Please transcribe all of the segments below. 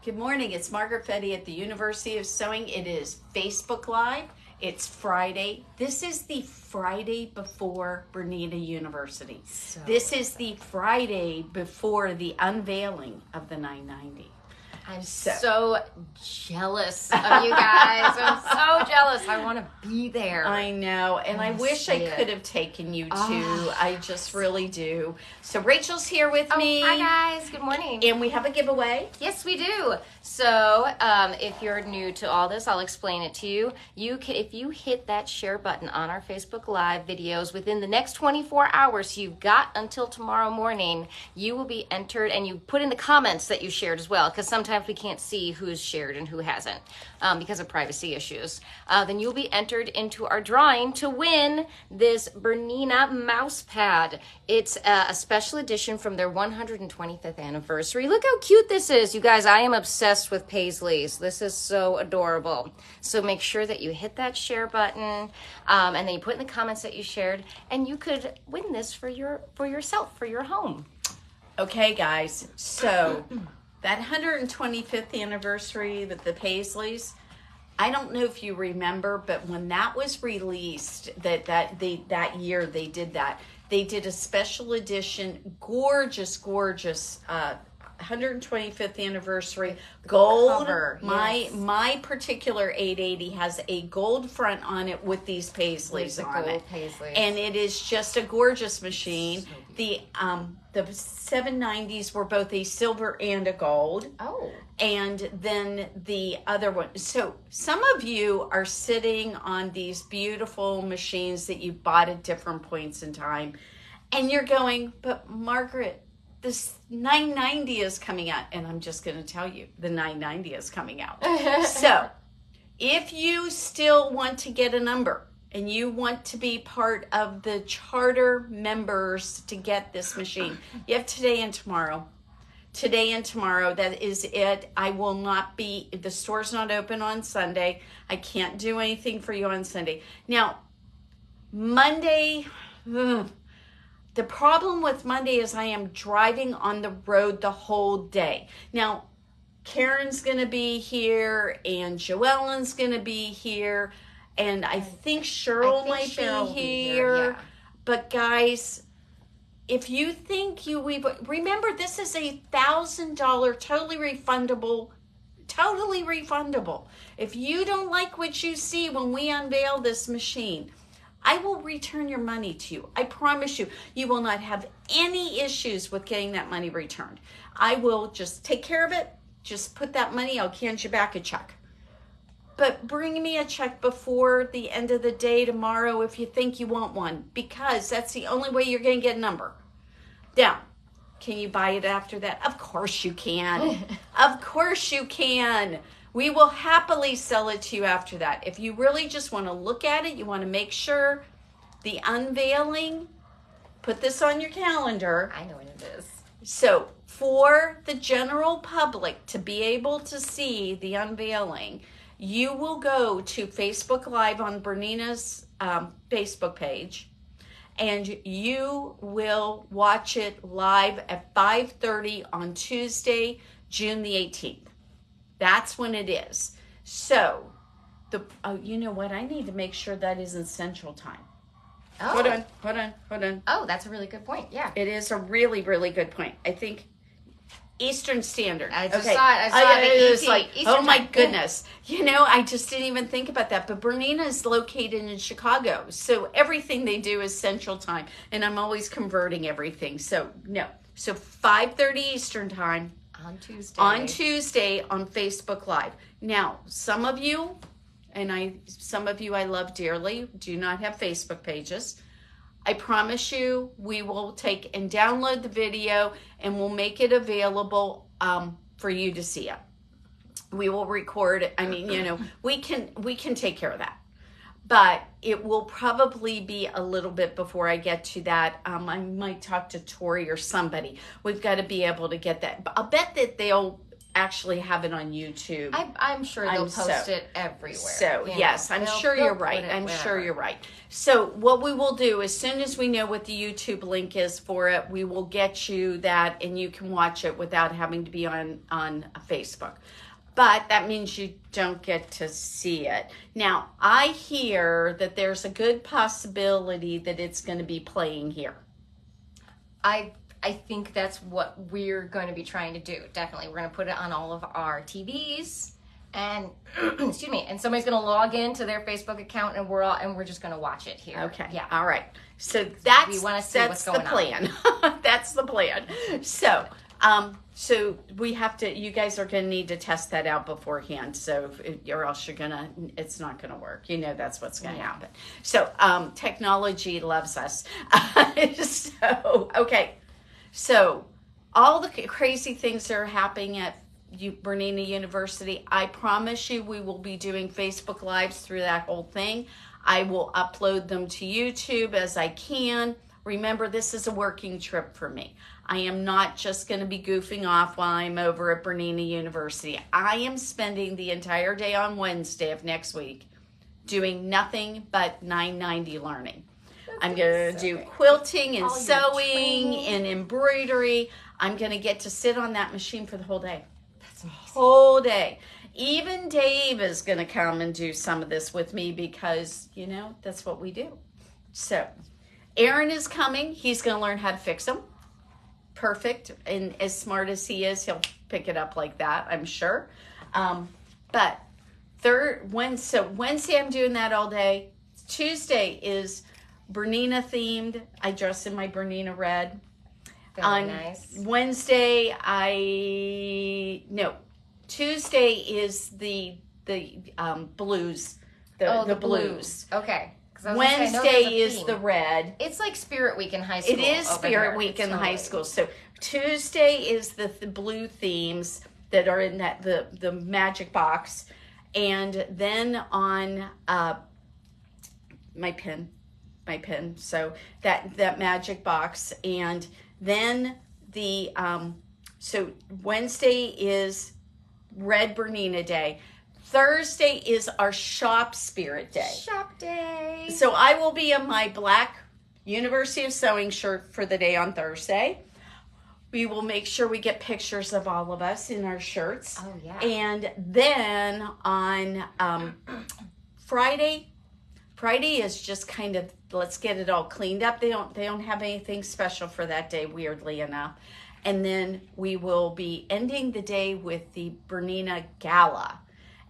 Good morning. It's Margaret Fetty at the University of Sewing. It is Facebook Live. It's Friday. This is the Friday before Bernina University. This is the Friday before the unveiling of the 990. I'm so jealous of you guys. I'm so jealous. I want to be there. I know, and I wish I could have taken you too. I just really do. So Rachel's here with me. Hi guys. Good morning. And we have a giveaway. Yes, we do. So if you're new to all this, I'll explain it to you. If you hit that share button on our Facebook Live videos within the next 24 hours, so you've got until tomorrow morning, you will be entered, and you put in the comments that you shared as well, because sometimes we can't see who's shared and who hasn't because of privacy issues. Then you'll be entered into our drawing to win this Bernina mouse pad. It's a special edition from their 125th anniversary. Look how cute this is. You guys, I am obsessed with Paisleys. This is so adorable. So make sure that you hit that share button and then you put in the comments that you shared, and you could win this for yourself, for your home. Okay, guys. So that 125th anniversary with the Paisleys, I don't know if you remember, but when that was released, that year they did that. They did a special edition, gorgeous 125th anniversary gold cover, yes. My particular 880 has a gold front on it with these Paisleys on it. Paisleys. And it is just a gorgeous machine. So the 790s were both a silver and a gold. Oh. And then the other one. So some of you are sitting on these beautiful machines that you bought at different points in time, and you're going, but Margaret, this 990 is coming out. And I'm just going to tell you, the 990 is coming out. So if you still want to get a number and you want to be part of the charter members to get this machine, you have today and tomorrow. Today and tomorrow, that is it. I will not be, the store's not open on Sunday. I can't do anything for you on Sunday. Now, Monday, the problem with Monday is I am driving on the road the whole day. Now, Karen's going to be here, and Joellen's going to be here, and I think Cheryl might be here. Yeah. But guys, if you think remember, this is a $1,000 totally refundable. If you don't like what you see when we unveil this machine, I will return your money to you. I promise you, you will not have any issues with getting that money returned. I will just take care of it. Just put that money, I'll hand you back a check. But bring me a check before the end of the day tomorrow if you think you want one, because that's the only way you're going to get a number. Now, can you buy it after that? Of course you can. Of course you can. We will happily sell it to you after that. If you really just want to look at it, you want to make sure the unveiling, put this on your calendar. I know what it is. So for the general public to be able to see the unveiling, you will go to Facebook Live on Bernina's Facebook page, and you will watch it live at 5:30 on Tuesday, June the 18th. That's when it is. So, you know what? I need to make sure that isn't Central Time. Oh. Hold on. Oh, that's a really good point. Yeah. It is a really, really good point. I think Eastern Standard. I just saw it. I saw it. It's like, oh my goodness. You know, I just didn't even think about that. But Bernina is located in Chicago. So everything they do is Central Time. And I'm always converting everything. So, no. So 5:30 Eastern Time. On Tuesday on Facebook Live. Now, some of you I love dearly, do not have Facebook pages. I promise you, we will take and download the video, and we'll make it available for you to see it. We will record it. I mean, you know, we can take care of that. But it will probably be a little bit before I get to that. I might talk to Tori or somebody. We've got to be able to get that. I'll bet that actually have it on YouTube. I'm sure they'll post it everywhere. So, yes, I'm sure you're right. I'm sure you're right. So, what we will do, as soon as we know what the YouTube link is for it, we will get you that, and you can watch it without having to be on Facebook. But that means you don't get to see it. Now, I hear that there's a good possibility that it's going to be playing here. I think that's what we're going to be trying to do. Definitely. We're going to put it on all of our TVs, and excuse me, and somebody's going to log into their Facebook account, and we're just going to watch it here. Okay. Yeah. All right. So that's, we want to see what's going the plan. That's the plan. So, so we have to, you guys are going to need to test that out beforehand. So, or else it's not going to work. You know, that's what's going to happen. So, technology loves us. So, okay. So, all the crazy things that are happening at Bernina University, I promise you we will be doing Facebook Lives through that whole thing. I will upload them to YouTube as I can. Remember, this is a working trip for me. I am not just going to be goofing off while I'm over at Bernina University. I am spending the entire day on Wednesday of next week doing nothing but 990 learning. I'm going to do quilting and sewing and embroidery. I'm going to get to sit on that machine for the whole day. That's amazing. Whole day. Even Dave is going to come and do some of this with me because, you know, that's what we do. So, Aaron is coming. He's going to learn how to fix them. Perfect. And as smart as he is, he'll pick it up like that, I'm sure. But Wednesday, I'm doing that all day. Tuesday is Bernina themed. I dress in my Bernina red. Very nice. Wednesday, Tuesday is the blues. The blues. Okay. Wednesday is the red. It's like Spirit Week in high school. It is Spirit Week in high school. So Tuesday is the blue themes that are in the magic box, and then on my pen. So that magic box, and then so Wednesday is Red Bernina Day. Thursday is our Shop Spirit Day. Shop Day. So I will be in my black University of Sewing shirt for the day on Thursday. We will make sure we get pictures of all of us in our shirts. Oh, yeah. And then on Friday is just kind of, let's get it all cleaned up. They don't have anything special for that day, weirdly enough. And then we will be ending the day with the Bernina Gala.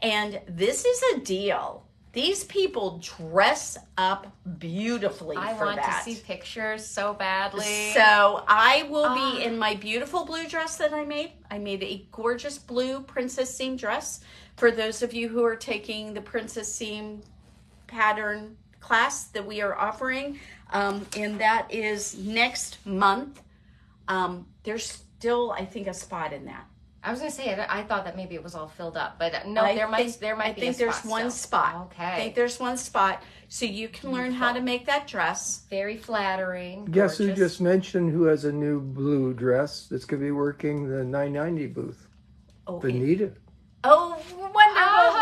And this is a deal. These people dress up beautifully for that. I want to see pictures so badly. So I will be in my beautiful blue dress that I made. I made a gorgeous blue princess seam dress for those of you who are taking the princess seam pattern class that we are offering. And that is next month. There's still, I think, a spot in that. I was going to say, I thought that maybe it was all filled up, but no, there might be a spot. I think there's one spot. Okay. I think there's one spot, so you can learn how to make that dress. Very flattering. Guess who gorgeous. just mentioned who has a new blue dress that's going to be working the 990 booth? Bernina. Oh, wonderful,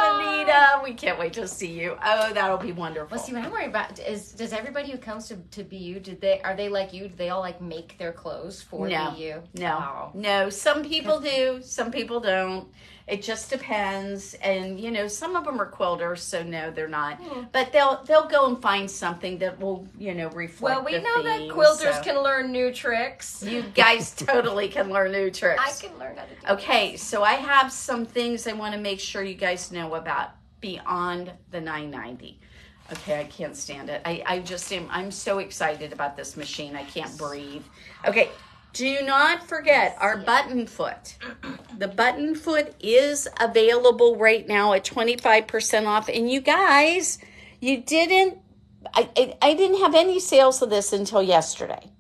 Bernina. We can't wait to see you. Oh, that'll be wonderful. Well, see, what I'm worried about does everybody who comes to BU, are they like you? Do they all like make their clothes for BU? No. Some people do. Some people don't. It just depends. And, you know, some of them are quilters, so no, they're not. But they'll go and find something that will, you know, reflect Well, we the know that theme, quilters can learn new tricks. You guys totally can learn new tricks. I can learn how to do Okay, so I have some things I want to make sure you guys know about beyond the 990. Okay, I can't stand it. I'm so excited about this machine. I can't breathe. Okay, do not forget our button foot. The button foot is available right now at 25% off. And you guys, I didn't have any sales of this until yesterday.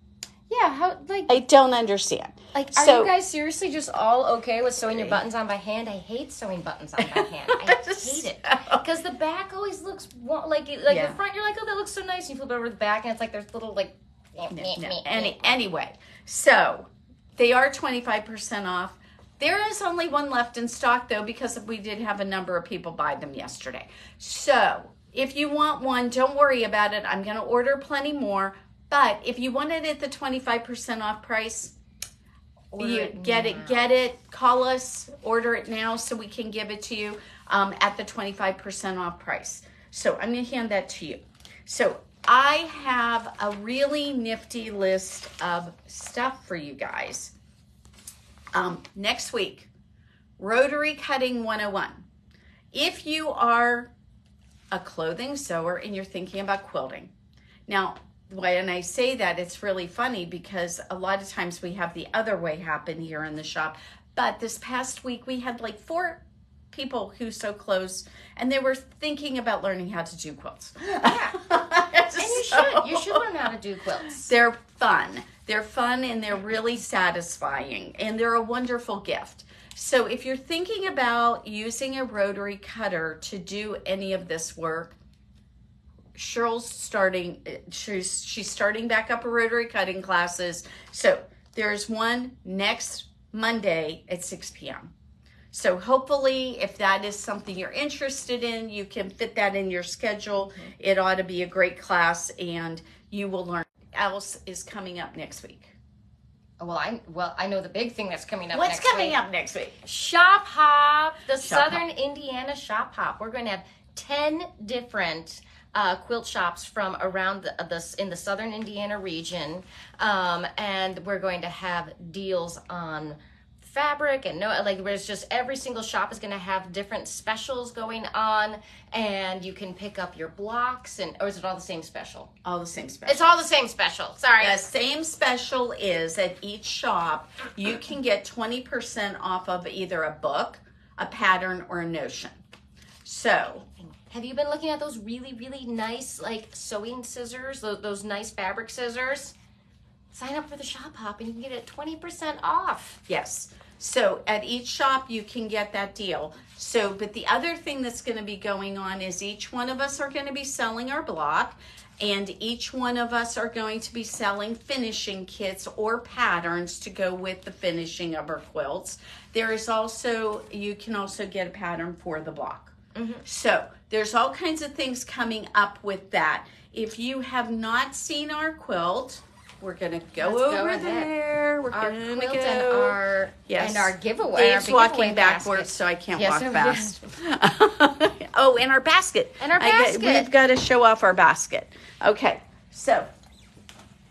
Yeah, I don't understand. Are you guys seriously just all okay with sewing your buttons on by hand? I hate sewing buttons on by hand. I hate it. Because the back always looks the front, you're like, oh, that looks so nice. And you flip it over the back, and it's like there's little, Anyway, so they are 25% off. There is only one left in stock, though, because we did have a number of people buy them yesterday. So if you want one, don't worry about it. I'm going to order plenty more. But if you want it at the 25% off price, get it, call us, order it now so we can give it to you at the 25% off price. So I'm going to hand that to you. So I have a really nifty list of stuff for you guys. Next week, Rotary Cutting 101. If you are a clothing sewer and you're thinking about quilting. Now, when I say that, it's really funny because a lot of times we have the other way happen here in the shop. But this past week, we had like 4 people who sew clothes, and they were thinking about learning how to do quilts. Yeah. And you should learn how to do quilts. They're fun. They're fun and they're really satisfying, and they're a wonderful gift. So if you're thinking about using a rotary cutter to do any of this work, she's starting back up her rotary cutting classes. So there's one next Monday at 6 p.m. So hopefully, if that is something you're interested in, you can fit that in your schedule. Mm-hmm. It ought to be a great class, and you will learn. What else is coming up next week? I know the big thing that's coming up. What's coming up next week? Shop Hop, Southern Indiana Shop Hop. We're going to have 10 different quilt shops from around in the Southern Indiana region, and we're going to have deals on fabric and there's just every single shop is going to have different specials going on, and you can pick up your blocks or is it all the same special? All the same special. It's all the same special. Sorry. The same special is at each shop you can get 20% off of either a book, a pattern, or a notion. So have you been looking at those really, really nice sewing scissors, those nice fabric scissors? Sign up for the Shop Hop and you can get it 20% off. Yes. So at each shop you can get that deal. So, but the other thing that's going to be going on is each one of us are going to be selling our block, and each one of us are going to be selling finishing kits or patterns to go with the finishing of our quilts. There is also, you can also get a pattern for the block. Mm-hmm. So there's all kinds of things coming up with that. If you have not seen our quilt, we're gonna go over there. We're our gonna quilt go and our giveaway. Dave's walking backwards, so I can't walk fast. Oh, and our basket. And our basket. We've got to show off our basket. Okay, so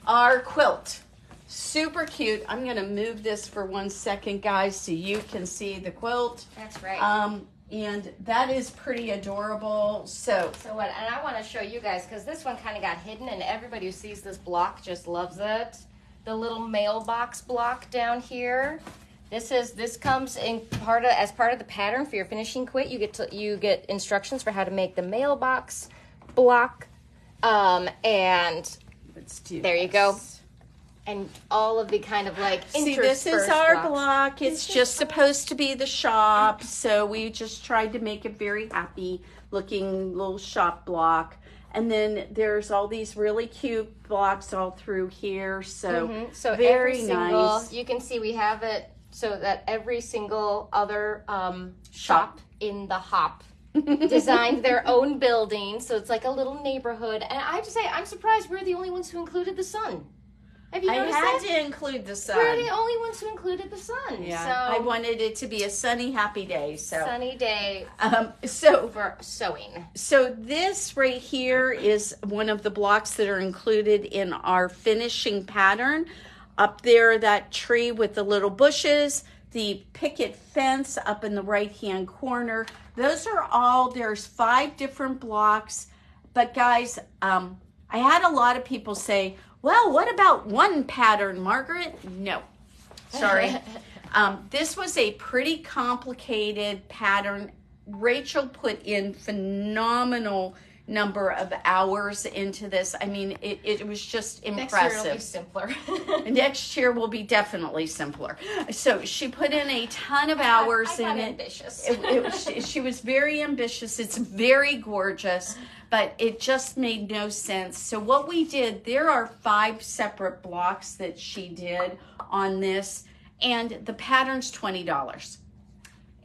our quilt, super cute. I'm gonna move this for 1 second, guys, so you can see the quilt. That's right. And that is pretty adorable. So what? And I want to show you guys because this one kind of got hidden, and everybody who sees this block just loves it. The little mailbox block down here. This comes in as part of the pattern for your finishing kit. You get instructions for how to make the mailbox block, and let's do. There you go. And all of the kind of see, this is our block. It's just supposed to be the shop, so we just tried to make it very happy looking little shop block. And then there's all these really cute blocks all through here, so very nice. You can see we have it so that every single other shop in the hop designed their own building, so it's like a little neighborhood. And I have to say, I'm surprised we're the only ones who included the sun. Have you noticed I had to include the sun. We're the only ones who included the sun. Yeah, so I wanted it to be a sunny, happy day. So sunny day. For sewing. So this right here is one of the blocks that are included in our finishing pattern. Up there, that tree with the little bushes, the picket fence up in the right-hand corner. Those are all. There's 5 different blocks. But guys, I had a lot of people say, well, what about one pattern, Margaret? No, sorry. This was a pretty complicated pattern. Rachel put in phenomenal number of hours into this. I mean, it was just impressive. Next year will be simpler. Next year will be definitely simpler. So she put in a ton of hours in it. Ambitious. She was very ambitious. It's very gorgeous. But it just made no sense. So what we did, there are 5 separate blocks that she did on this. and the pattern's $20.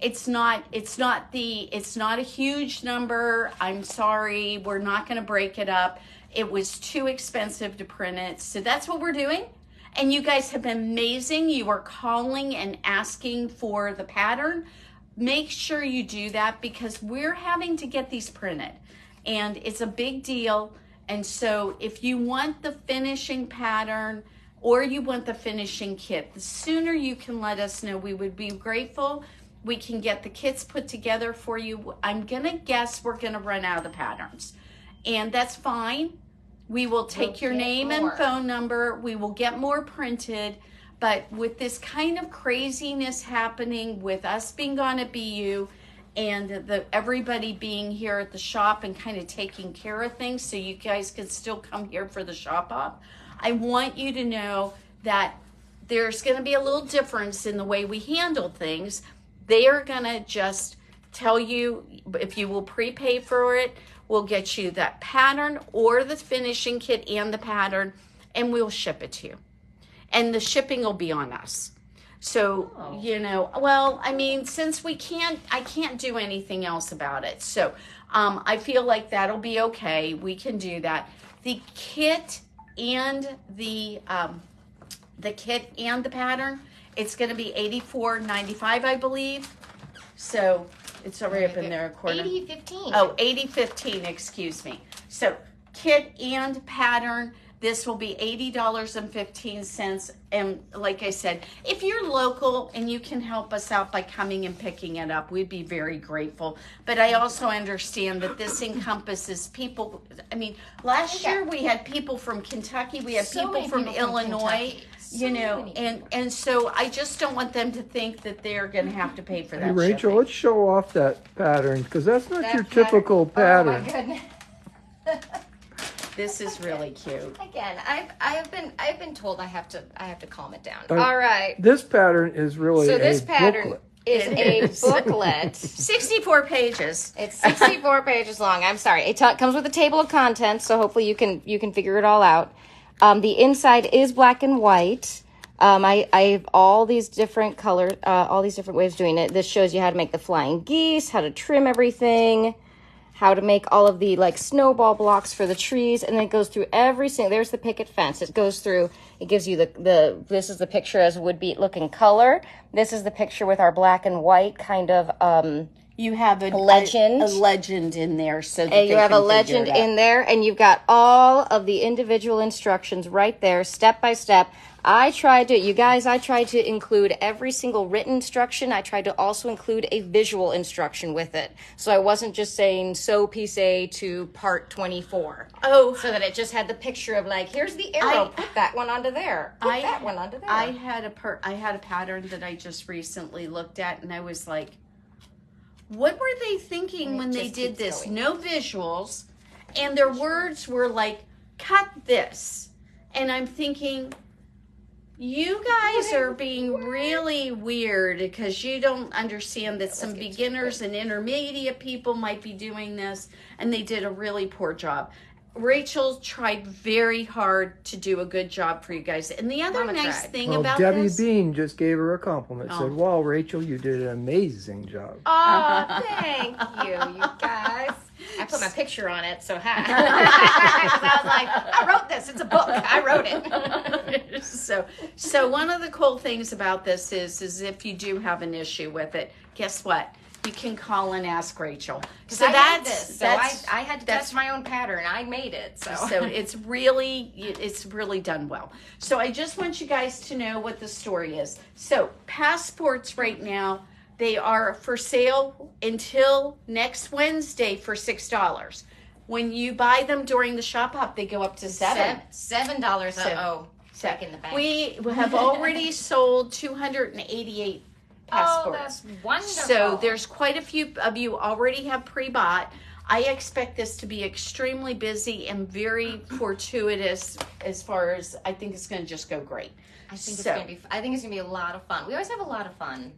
It's not a huge number. I'm sorry, we're not going to break it up. It was too expensive to print it. So that's what we're doing. And you guys have been amazing. You are calling and asking for the pattern. Make sure you do that because we're having to get these printed. And it's a big deal. And so if you want the finishing pattern or you want the finishing kit, the sooner you can let us know, we would be grateful. We can get the kits put together for you. I'm going to guess we're going to run out of the patterns. And that's fine. We will take your name and phone number. We will get more printed. But with this kind of craziness happening with us being gone at BU and everybody being here at the shop and kind of taking care of things so you guys can still come here for the shop up, I want you to know that there's going to be a little difference in the way we handle things. They are going to just tell you if you will prepay for it, we'll get you that pattern or the finishing kit and the pattern, and we'll ship it to you. And the shipping will be on us. So, you know, well, I mean, since I can't do anything else about it. So I feel like that'll be okay. We can do that. The kit and the pattern, it's going to be $84.95, I believe. So it's already up in there. $80.15. Oh, $80.15, excuse me. So kit and pattern, this will be $80.15. And like I said, if you're local and you can help us out by coming and picking it up, we'd be very grateful. But I also understand that this encompasses people. I mean, last year we had people from Kentucky. We had people from Illinois. You know, and so I just don't want them to think that they're going to have to pay for that. Hey, Rachel, shipping. let's show off that pattern because that's not your typical pattern. Oh my goodness. This is really cute. Again, I've been told I have to calm it down. All right. This pattern is really this pattern is a booklet. 64 pages. It's 64 pages long. I'm sorry. It comes with a table of contents, so hopefully you can figure it all out. The inside is black and white. I have all these different colors, all these different ways of doing it. This shows you how to make the flying geese, how to trim everything, how to make all of the like snowball blocks for the trees, and then it goes through every single. There's the picket fence. It goes through. It gives you this is the picture as would be looking color. This is the picture with our black and white kind of. You have a legend in there, so that you have a legend in there, and you've got all of the individual instructions right there, step by step. I tried to include every single written instruction. I tried to also include a visual instruction with it, so I wasn't just saying sew piece A to part 24. Oh, so that it just had the picture of like, here's the arrow, put that one onto there, put that one onto there. I had a pattern that I just recently looked at, and I was like, what were they thinking when they did this? No visuals, and their words were like, cut this. And I'm thinking, you guys are being really weird because you don't understand that some beginners and intermediate people might be doing this, and they did a really poor job. Rachel tried very hard to do a good job for you guys. And the other nice thing about Debbie this... Bean just gave her a compliment. Said, wow, Rachel, you did an amazing job. Oh, thank you, you guys. I put my picture on it, so hi. I was like, I wrote this. It's a book. I wrote it. So one of the cool things about this is if you do have an issue with it, guess what? You can call and ask Rachel. So I had to test my own pattern. I made it. So it's really done well. So I just want you guys to know what the story is. So passports right now, they are for sale until next Wednesday for $6. When you buy them during the shop up, they go up to $7. $7. Back in the bank. We have already sold 288 passports. Oh, that's wonderful. So there's quite a few of you already have pre-bought. I expect this to be extremely busy and very fortuitous as far as I think it's going to just go great. I think it's going to be a lot of fun. We always have a lot of fun.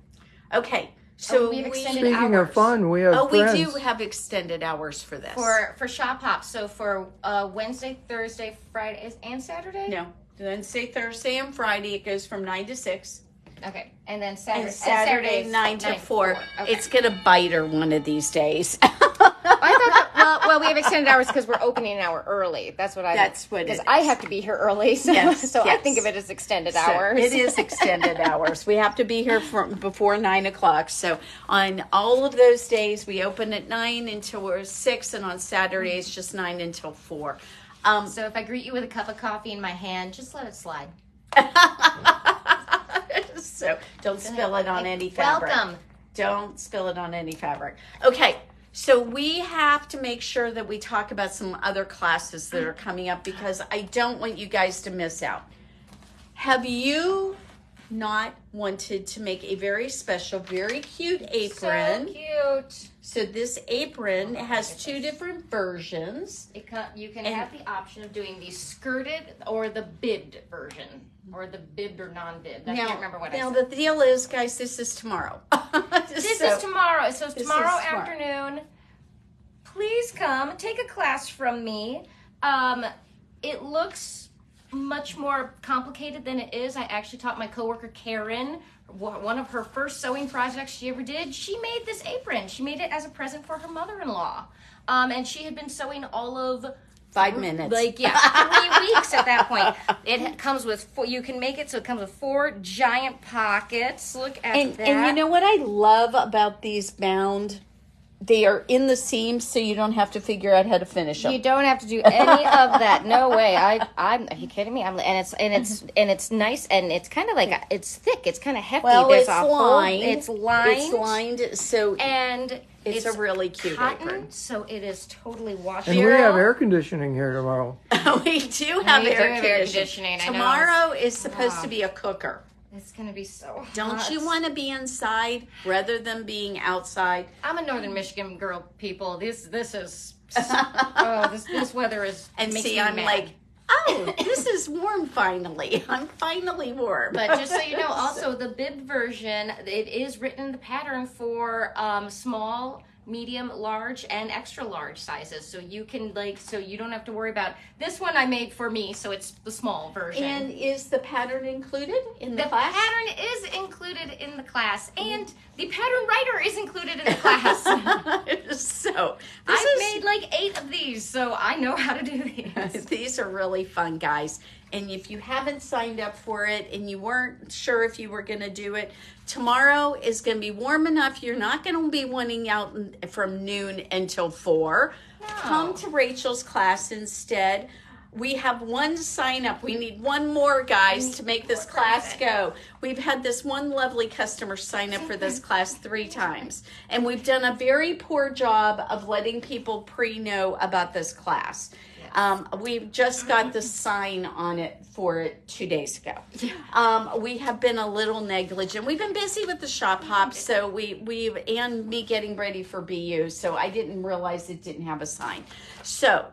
Okay. So speaking of fun, we have friends. We do have extended hours for this. For Shop Hop. So for Wednesday, Thursday, Friday, and Saturday? No. Wednesday, Thursday, and Friday, it goes from 9 to 6. Okay, and then And Saturday, Saturday 9 to 4. Okay. It's going to bite her one of these days. I thought that, well, we have extended hours because we're opening an hour early. That's what because I have to be here early, so I think of it as extended hours. It is extended hours. We have to be here before 9 o'clock. So on all of those days, we open at 9 until we're 6, and on Saturdays, just 9 until 4. So if I greet you with a cup of coffee in my hand, just let it slide. So don't spill it on any fabric. Welcome. Don't spill it on any fabric. Okay, so we have to make sure that we talk about some other classes that are coming up because I don't want you guys to miss out. Have you not wanted to make a very special, very cute apron? So cute. So this apron has 2 different versions. You can have the option of doing the skirted or the bibbed version, or the bibbed or non-bibbed. I can't remember what I said. Now the deal is, guys, this is tomorrow. This is tomorrow. So it's tomorrow afternoon. Please come take a class from me. It looks much more complicated than it is. I actually taught my coworker Karen, one of her first sewing projects she ever did. She made this apron. She made it as a present for her mother-in-law. And she had been sewing all of 5 minutes. 3 weeks at that point. It comes with you can make it so it comes with 4 giant pockets. Look at that. And you know what I love about these bound? They are in the seams, so you don't have to figure out how to finish them. You don't have to do any of that. No way. Are you kidding me? And it's nice, and it's kind of like it's thick. It's kind of hefty. Well, There's it's lined. It's lined. It's lined. So and it's a really cute cotton, apron. so it is totally washable. And we have air conditioning here tomorrow. We do have air conditioning. I know. Tomorrow is supposed to be a cooker. It's going to be so hot. Don't you want to be inside rather than being outside? I'm a Northern Michigan girl, people. This is this weather is and makes see, me I'm mad. like, oh, this is warm finally. I'm finally warm. But just so you know, also the bib version, it is written in the pattern for small, medium, large, and extra large sizes. So you can so you don't have to worry about this one I made for me, so it's the small version. And is the pattern included in the class? The pattern is included in the class, and the pattern writer is included in the class. So I've made like 8 of these, so I know how to do these. These are really fun, guys. And if you haven't signed up for it and you weren't sure if you were going to do it, tomorrow is going to be warm enough. You're not going to be wanting out from noon until 4. No. Come to Rachel's class instead. We have 1 sign up. We need 1 more, guys, to make this class go. We've had this one lovely customer sign up for this class 3 times. And we've done a very poor job of letting people pre-know about this class. We've just got the sign on it for it 2 days ago. We have been a little negligent. We've been busy with the shop hop, so we've and me getting ready for BU, so I didn't realize it didn't have a sign. So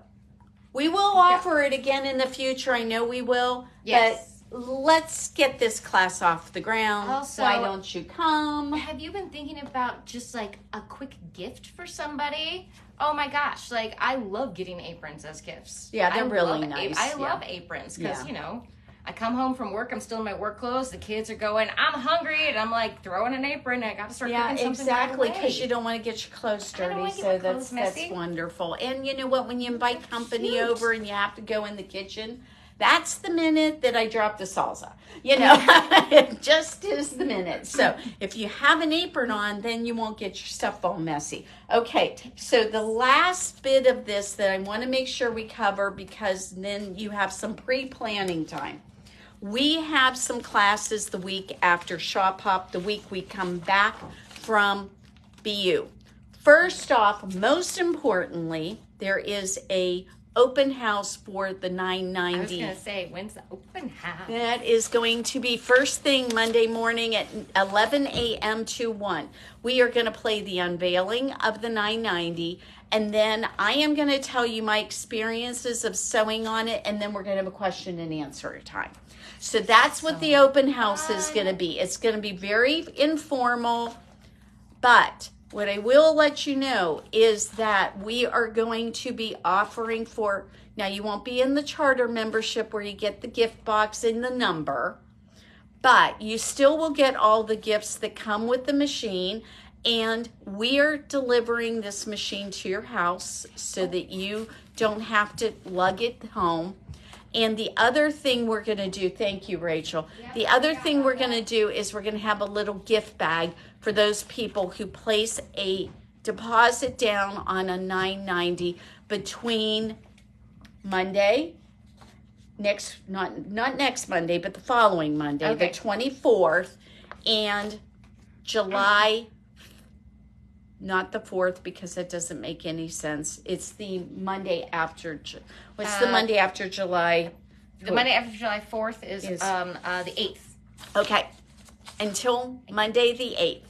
we will offer it again in the future. I know we will. Yes. But let's get this class off the ground. Also, why don't you come? Have you been thinking about just like a quick gift for somebody? Oh my gosh, like I love getting aprons as gifts. Yeah, they're really nice. I love aprons because, you know, I come home from work, I'm still in my work clothes, the kids are going, I'm hungry, and I'm like throwing an apron, and I got to start cooking something exactly, right away. because you don't want to get your clothes dirty, so that's wonderful. And you know what, when you invite company over and you have to go in the kitchen, that's the minute that I drop the salsa. You know, it just is the minute. So if you have an apron on, then you won't get your stuff all messy. Okay, so the last bit of this that I want to make sure we cover, because then you have some pre-planning time. We have some classes the week after Shop Hop, the week we come back from BU. First off, most importantly, there is a open house for the 990. I was going to say, when's the open house? That is going to be first thing Monday morning at 11 a.m. to 1. We are going to play the unveiling of the 990, and then I am going to tell you my experiences of sewing on it, and then we're going to have a question and answer time. So that's what the open house is going to be. It's going to be very informal, but what I will let you know is that we are going to be offering for, now you won't be in the charter membership where you get the gift box and the number, But you still will get all the gifts that come with the machine. And we are delivering this machine to your house so that you don't have to lug it home. And the other thing we're going to do, thank you, Rachel. The other thing we're going to do is we're going to have a little gift bag for those people who place a deposit down on a 990 between Monday, not next Monday, but the following Monday, the 24th, and July, not the 4th, because that doesn't make any sense. It's the Monday after. What's the Monday after July? The Monday after July 4th is the 8th. Okay. Until Monday the 8th.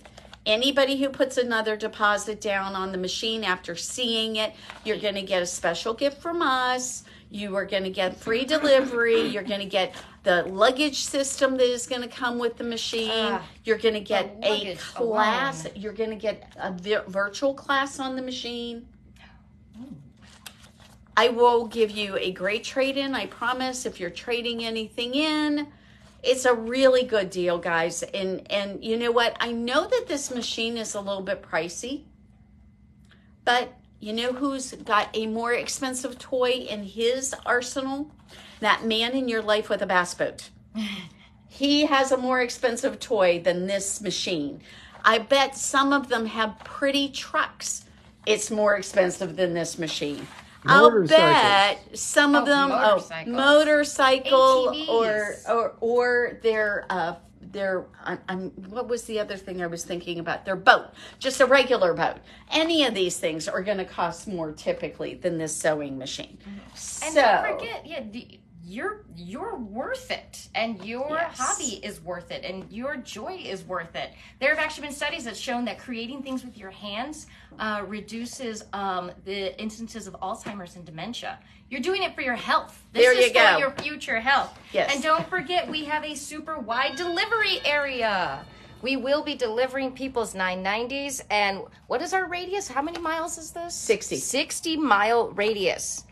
Anybody who puts another deposit down on the machine after seeing it, you're going to get a special gift from us. You are going to get free delivery. You're going to get the luggage system that is going to come with the machine. You're going to get a class. You're going to get a virtual class on the machine. I will give you a great trade-in, I promise, if you're trading anything in. It's a really good deal, guys. And you know what? I know that this machine is a little bit pricey, but you know who's got a more expensive toy in his arsenal? That man in your life with a bass boat. He has a more expensive toy than this machine. I bet some of them have pretty trucks. It's more expensive than this machine. I'll bet some of them motorcycle or their what was the other thing I was thinking about? Their boat, just a regular boat. Any of these things are going to cost more typically than this sewing machine. And don't forget, you're worth it, and your hobby is worth it, and your joy is worth it. There have actually been studies that shown that creating things with your hands reduces the instances of Alzheimer's and dementia. You're doing it for your health. This is for your future health. Yes. And don't forget, we have a super wide delivery area. We will be delivering people's 990s. And what is our radius? How many miles is this? 60. 60-mile radius.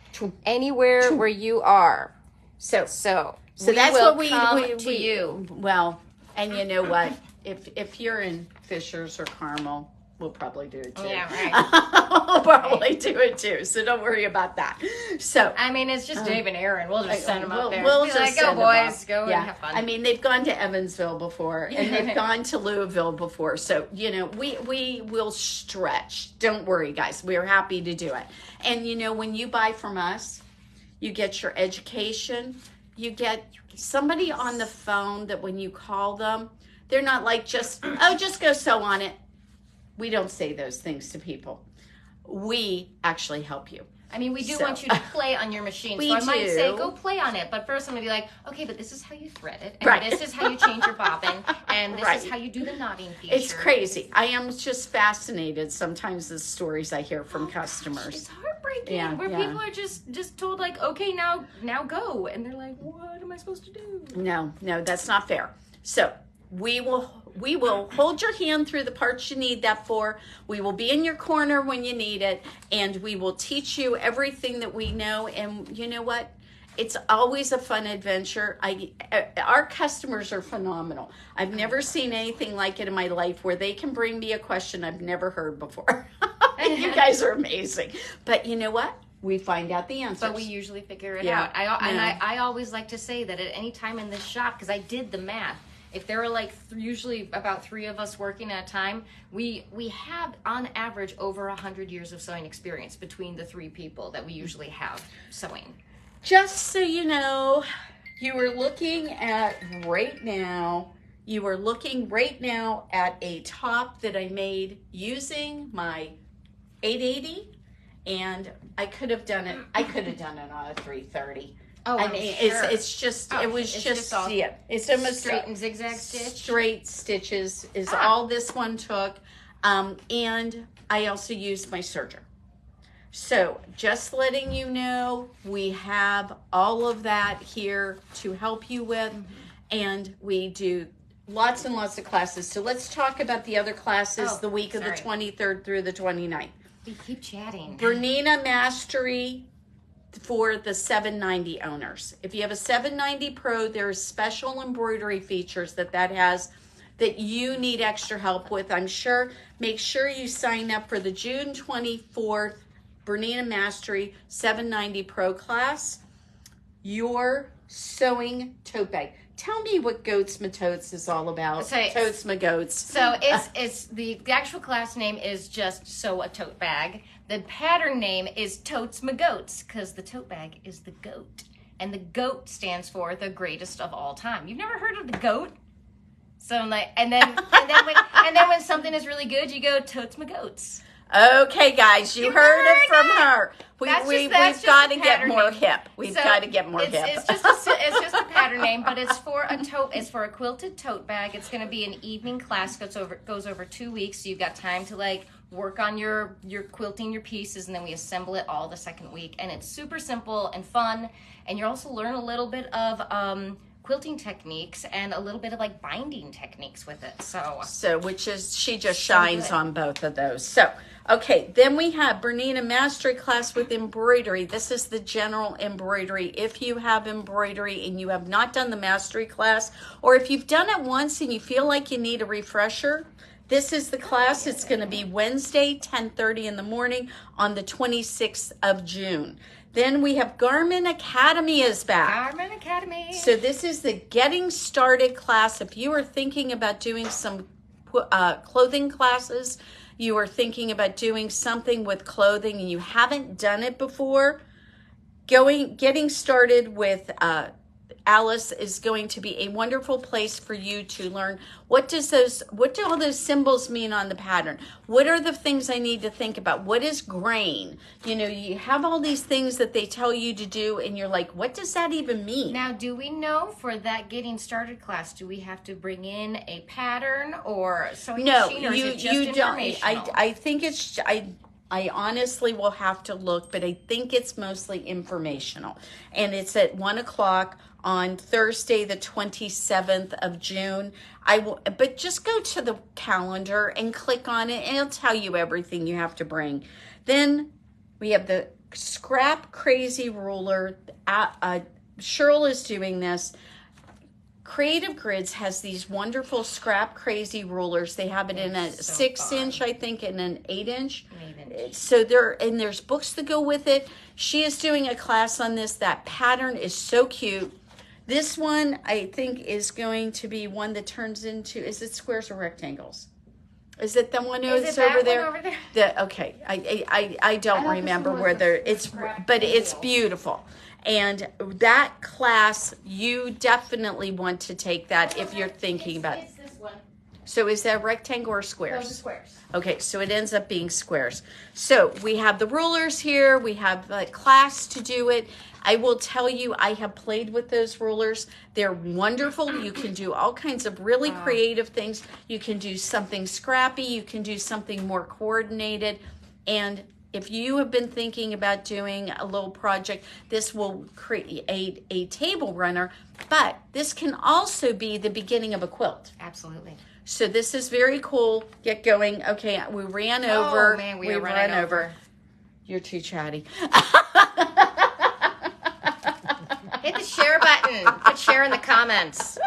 Anywhere where you are. So that's what we to you. Well, and you know what? If you're in Fishers or Carmel, we'll probably do it too. Yeah, right. We'll probably do it too. So don't worry about that. So I mean, it's just Dave and Aaron. We'll just send them up there. We'll be just like, go boys, go and have fun. I mean, they've gone to Evansville before, and they've gone to Louisville before. So you know, we will stretch. Don't worry, guys. We're happy to do it. And you know, when you buy from us, you get your education. You get somebody on the phone that when you call them, they're not like just go sew on it. We don't say those things to people. We actually help you. I mean, we do want you to play on your machine. So I might say, go play on it. But first I'm going to be like, okay, but this is how you thread it. And this is how you change your bobbin. And this is how you do the knotting feature. It's crazy. I am just fascinated sometimes the stories I hear from customers. It's heartbreaking. Where people are just told like, okay, now go. And they're like, what am I supposed to do? No, that's not fair. So we will hold your hand through the parts you need that for. We will be in your corner when you need it, and we will teach you everything that we know. And you know what? It's always a fun adventure. Our customers are phenomenal. I've never seen anything like it in my life where they can bring me a question I've never heard before. You guys are amazing. But you know what? We find out the answers. But we usually figure it out. I always like to say that at any time in this shop, because I did the math, if there are like usually about 3 of us working at a time, we have on average over 100 years of sewing experience between the 3 people that we usually have sewing. Just so you know, you are looking right now at a top that I made using my 880, and I could have done it on a 330. Oh, I mean, sure. it's just it's almost straight and zigzag stitch. Straight stitches is all this one took, and I also used my serger. So just letting you know, we have all of that here to help you with, and we do lots and lots of classes. So let's talk about the other classes the week of the 23rd through the 29th. We keep chatting. Bernina Mastery for the 790 owners. If you have a 790 Pro, there's special embroidery features that has that you need extra help with, I'm sure. Make sure you sign up for the June 24th Bernina Mastery 790 Pro class. Your sewing tote bag. Tell me what Goats Ma Totes is all about. Totes Ma Goats. So it's the actual class name is just Sew a Tote Bag. The pattern name is Totes Ma Goats because the tote bag is the goat, and the goat stands for the greatest of all time. You've never heard of the goat? So and then when something is really good, you go Totes Ma Goats. Okay, guys, you heard it from her. We've got to get more hip. We've got to get more hip. It's just a pattern name, but it's for a tote. It's for a quilted tote bag. It's going to be an evening class. Goes over 2 weeks, so you've got time to work on your quilting your pieces, and then we assemble it all the second week. And it's super simple and fun, and you also learn a little bit of quilting techniques and a little bit of binding techniques with it. So which is, she just shines on both of those. So, okay, then we have Bernina Mastery class with embroidery. This is the general embroidery. If you have embroidery and you have not done the mastery class, or if you've done it once and you feel like you need a refresher, this is the class. It's going to be Wednesday, 10:30 in the morning on the 26th of June. Then we have Garment Academy is back. Garment Academy. So this is the getting started class. If you are thinking about doing some clothing classes, you are thinking about doing something with clothing and you haven't done it before, getting started with Alice is going to be a wonderful place for you to learn what do all those symbols mean on the pattern? What are the things I need to think about? What is grain? You have all these things that they tell you to do and you're like, what does that even mean? Now, do we know for that getting started class, do we have to bring in a pattern or sewing machine, or is it just informational? I think it's I honestly will have to look, but I think it's mostly informational. And it's at 1:00 on Thursday, the 27th of June. But just go to the calendar and click on it, and it'll tell you everything you have to bring. Then we have the Scrap Crazy Ruler. Cheryl is doing this. Creative Grids has these wonderful Scrap Crazy rulers. They have it in a 6-inch, I think, and an 8-inch. So there's books that go with it. She is doing a class on this. That pattern is so cute. This one, I think, is going to be one that turns into, is it squares or rectangles? Is it the one that's over there? Okay, I don't remember whether but it's beautiful. And that class, you definitely want to take that if you're thinking about it. It's this one. So is that rectangle or squares? Those are squares. Okay, so it ends up being squares. So we have the rulers here. We have a class to do it. I will tell you, I have played with those rulers. They're wonderful. You can do all kinds of really creative things. You can do something scrappy. You can do something more coordinated. And if you have been thinking about doing a little project, this will create a table runner, but this can also be the beginning of a quilt. Absolutely. So this is very cool. Get going. Okay, we ran over. Oh, man, we ran over. You're too chatty. Hit the share button. Put share in the comments.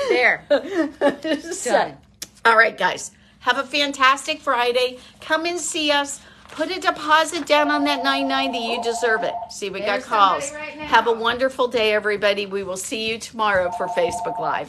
There. Done. All right, guys. Have a fantastic Friday. Come and see us. Put a deposit down on that $9.90. You deserve it. See, we got calls. Right now. Have a wonderful day, everybody. We will see you tomorrow for Facebook Live.